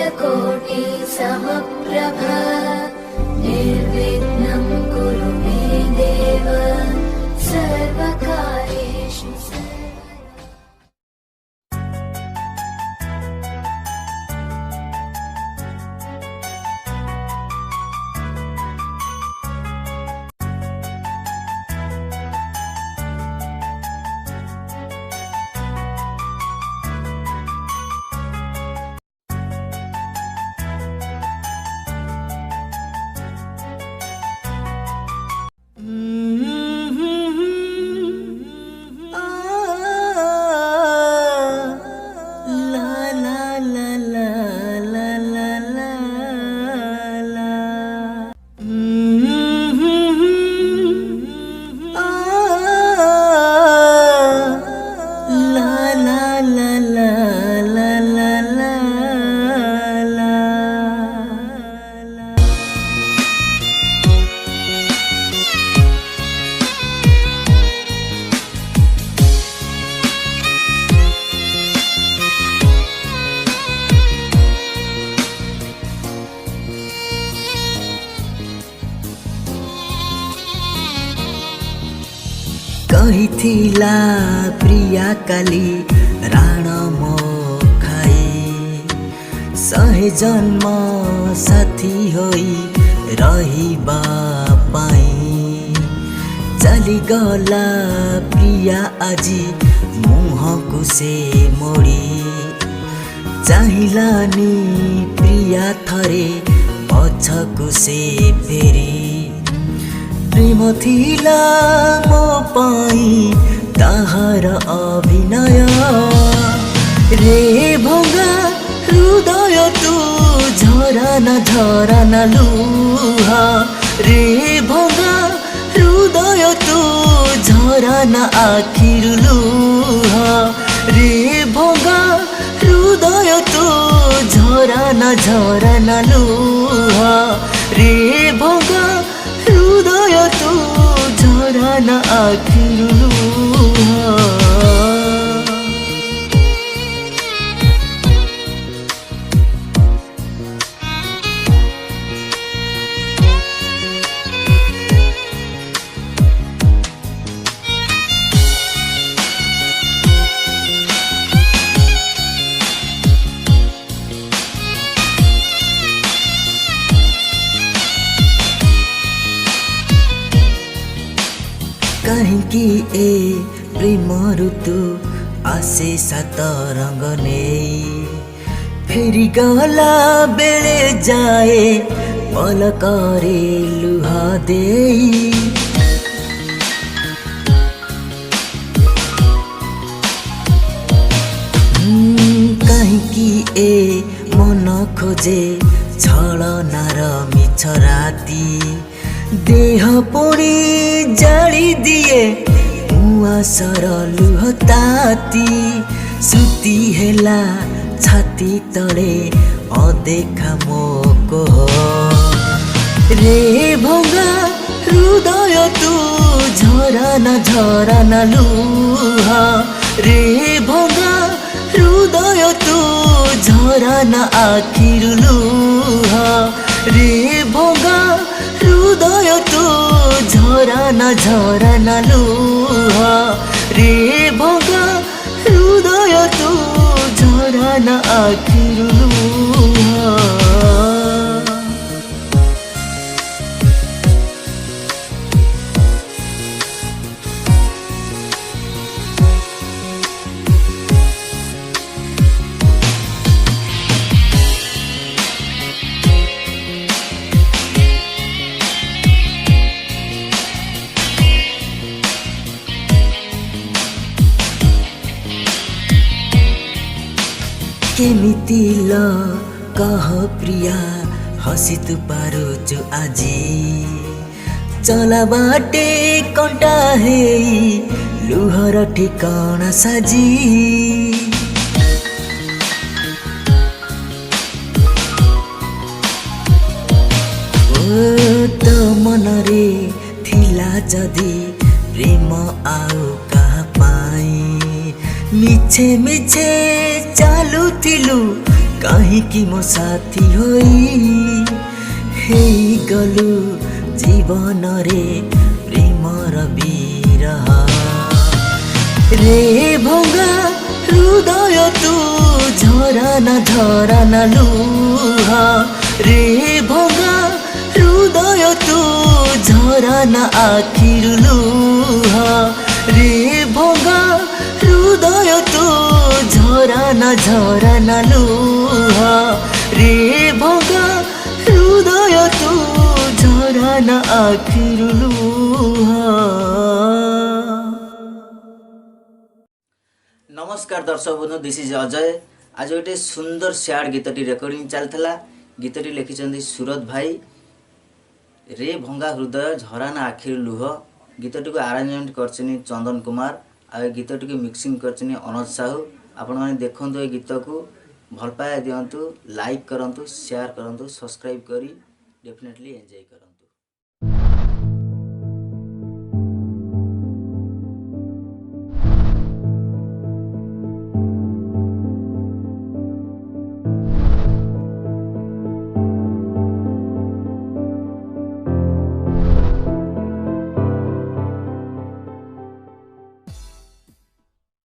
सूर्यकोटि समप्रभ निर्विघ्नं कुरु मे देव सर्वकार्येषु कहिथिला प्रिया काली राण मो खाई सहे जन्म साथी होई रहिबा पाई चली गला प्रिया आजी मुहको से मोड़ी चाहिलानी प्रिया थरे पछको से फेरी प्रेम थिला मो पाई ताहार अभिनय रे भंगा हृदय तू झरना लुहा रे भंगा हृदय तू झरना आखिर लुहा रे भंगा हृदय तू झरना लुहा रे भंगा हृदय तू झरना आखिर लुहा काहींकि ए प्रेम ऋतु आसे सात रंग नहीं फेरी गला बेले जाए पल करे लुहा देई काहींकि ए मन खोजे छलनार मिछ राती देह पोड़ी जाली दिए मुआ सर लुह ताती सुती हेला छाती तले अदेखा मोको रे भंगा हृदय तू झरना लुहा रे भंगा हृदय तू झरना आखिर लुहा रे भंगा हृदय तू झरना लुहा रे भंगा हृदय तू झरना आखिर लुहा केमिति ल कह प्रिया हसी तु पारुछु आजी चला बाटे कंटा हे लुहर ठिकाना साजी ओ तो मनरे थिला जदी प्रेम आउ कहाँ पाई मिछे मिछे चालू थिलु काहीँकि म साथी होई गलु जीवन रे प्रेम र विरह रे भङ्गा हृदय तू झरा न लुह रे भङ्गा हृदय तू झरा न आखिर लुह रे भङ्गा हृदय तू झरा न लुह रे भङ्गा हृदय तू झरा न आखिर लुह। नमस्कार दर्शक बंधु, दिस इज अजय। आज गोटे सुंदर सैड गीतटी रेकर्डिंग चलता। गीतटी लिखिं सूरत भाई। रे भंगा हृदय झरा ना आखिर लुह। गीतटी को आरेंजमेंट कर चंदन कुमार आ गीतटी को मिक्सिंग कर अनुज साहू। आपण मैंने देखु ये गीत को भल पाए दिंतु, लाइक करंतु, शेयर करंतु, सब्सक्राइब करी डेफिनेटली एंजॉय करंतु।